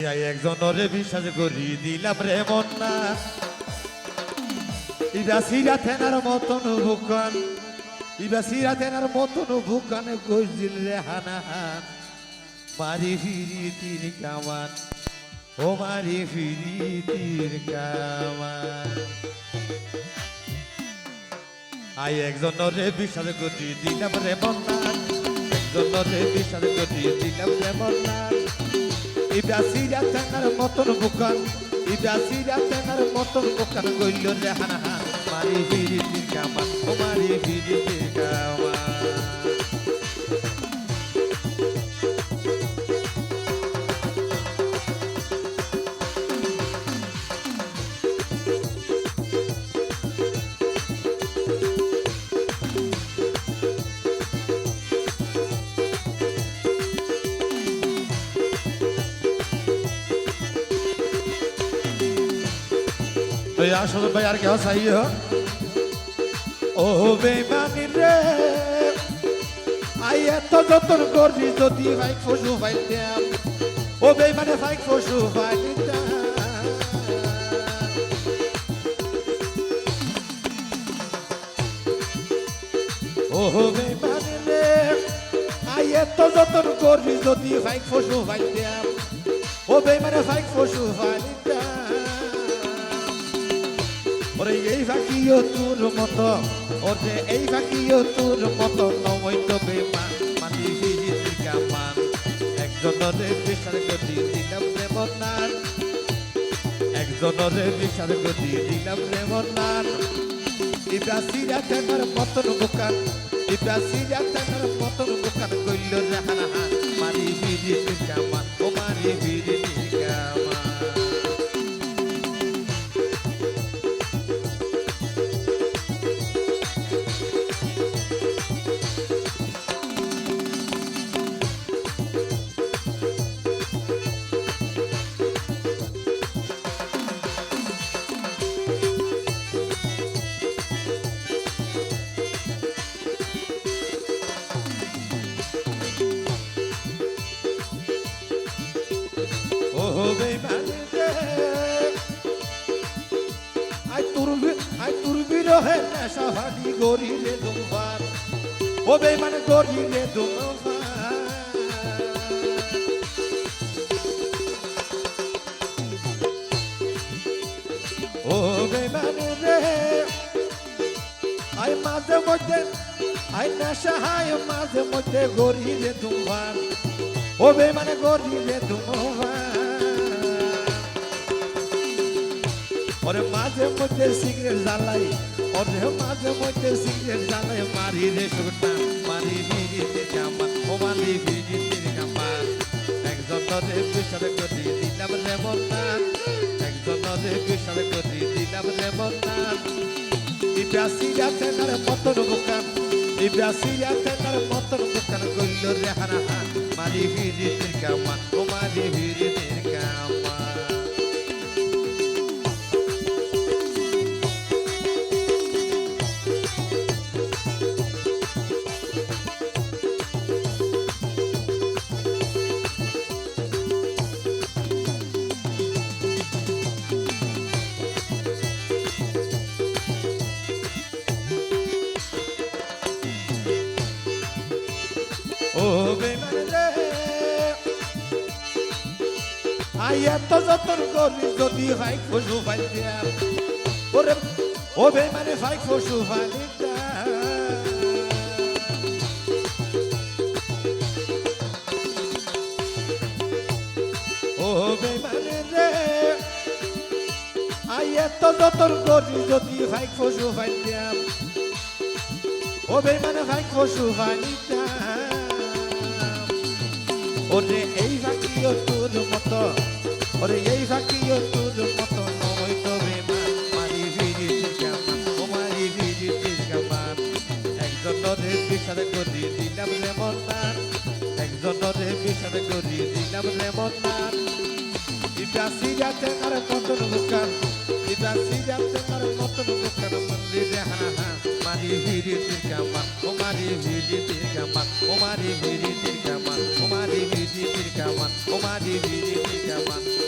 একজনরে বিশ্বাস করি দিলাম রে মন না ইবা সিরা থেনার মতন বুকান ইবা সিরা থেনার মতন বুকানে গইল রে হানাহান মারি ফিরি তীর কামান ও মারি ফিরি তীর কামান একজনরে বিশ্বাস করি দিলাম রে মন না একজনরে বিশ্বাস করি দিলাম রে মন না ইবা সিরা থেনার মতন বুকান ইবা সিরা থেনার মতন বুকান গইল রে হানাহান মারি ফিরি তীর কামান ও মারি ফিরি তীর কামান আসল ভাই আর কেউ চাই ও বেমানি রে আই এত যতন করি যদি ভাই পশু পাইতাম ও বেমানে ভাই পশু পাইতাম ও বেমানি রে আই এত যতন করি যদি ভাই পশু পাইতাম ও বেমানে ভাই পশু পাইতাম ওরে এই ফাঁকিও তোর মতো ওরে এই ফাঁকিও তোর মতো নয় তবে মানি ফিরির কামান একজনরে বিচার করি দিলাম রে মনার একজনরে বিচার করি দিলাম রে মনার ইবা সিরা তেনার মতন বুকান ইবা সিরা তেনার মতন বুকান কইল রে হানাহান মানি ফিরির কামান ও মানি ফিরির কামান সাহাদি গরিলে দুবার ও বেমান গরিলে দুবার ও বেমান রে আই মাঝে মধ্যে আই না সাহায় মাঝে মধ্যে গরিলে দুবার ও বেমান গরিলে দুবার ওরে মাঝে মধ্যে সিগারেট জ্বালাই ওরে মাঝে মধ্যে সিগারেট জ্বালাই মারি রে সুটা মারি ফিরিতে কামান ও মারি ফিরিতে কামান একজনরে বিচার করি দিলাম রে মনার একজনরে বিচার করি দিলাম রে মনার ইবা সিরা তেনার মতন বুকান ইবা সিরা তেনার মতন বুকান কইল রে হানাহান মারি ফিরিতে কামান ও মারি ফিরিতে কামান ও বেমান রে আই এত যতন করি যদি ভাই পশু পাইতাম ওরে ও বেমানে ভাই পশু পাইতাম ও বেমানে রে আই এত যতন করি যদি ভাই পশু পাইতাম ও বেমানে ভাই পশু পাইতাম ওরে এই ফাঁকিও তোর মতো ওরে এই ফাঁকিও তোর মতো নয় তবে মারি ফিরির কামান ও মারি ফিরির কামান একজনরে বিচার করি দিলাম রে মনার একজনরে বিচার করি দিলাম রে মনার ইবা সিরা তেনার মতন বুকান ইবা সিরা তেনার মতন বুকান মন্দিরে হানাহান মারি ভিড়িতির কামান ও মারি ভিড়িতির কামান ও মারি ভিড়িতির কামান ও মারি ভিড়িতির কামান ও মারি ভিড়িতির কামান